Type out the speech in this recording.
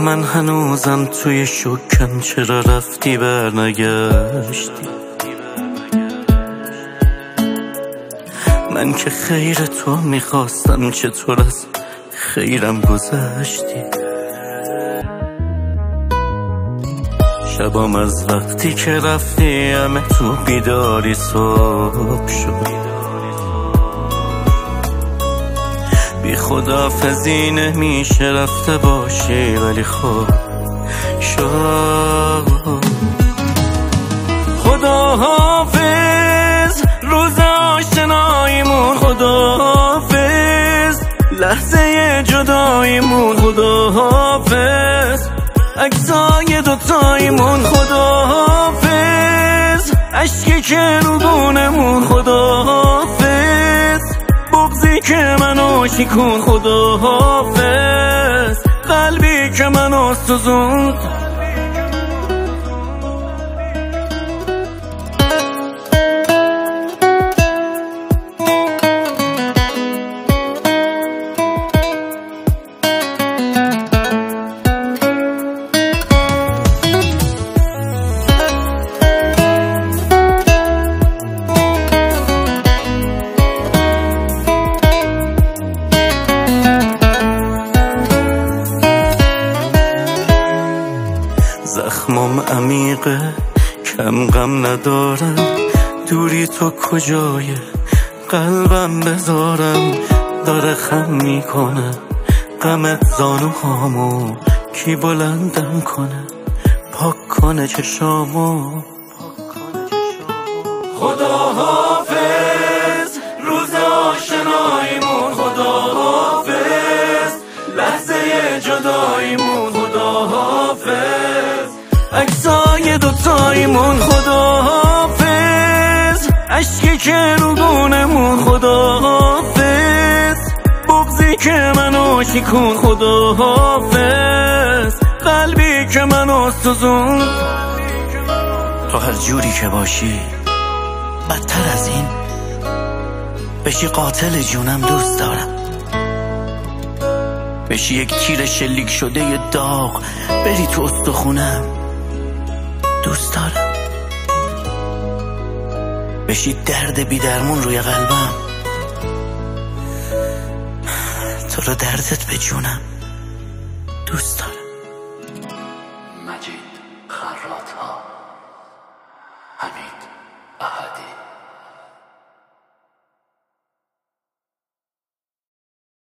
من هنوزم توی شکم، چرا رفتی برنگشتی؟ من که خیر تو میخواستم، چطور از خیرم گذشتی؟ شبام از وقتی که رفتی همه تو بیداری صبح شد. بی خداحافظی نمیشه رفته باشی، ولی خب شد. خداحافظ روز آشناییمون، خداحافظ لحظه جداییمون، خداحافظ عکسای دوتاییمون، خداحافظ عشقی که رو بونمون، خداحافظ بغضی که منو شکون، خداحافظ قلبی که منو سوزوند. زخمم عمیقه، کم غم ندارم، دوری تو کجای قلبم بذارم؟ داره خم میکنه غمت زانوهامو، کی بلندم کنه پاک کنه چشامو؟ خداحافظ روز آشناییمون، خداحافظ لحظه جداییمون، خداحافظ عکسای دوتاییمون، خداحافظ عشقی که رو گونمون، خداحافظ بغضی که منو شکون، خداحافظ قلبی که منو سوزون. تو هر جوری که باشی بدتر از این بشی قاتل جونم دوست دارم، بشی یک تیر شلیک شده ی داغ بری تو استخونم دوست دارم، بشی درد بی درمون روی قلبم، تو رو دردت به جونم دوست دارم. مجید خرات‌ها، حمید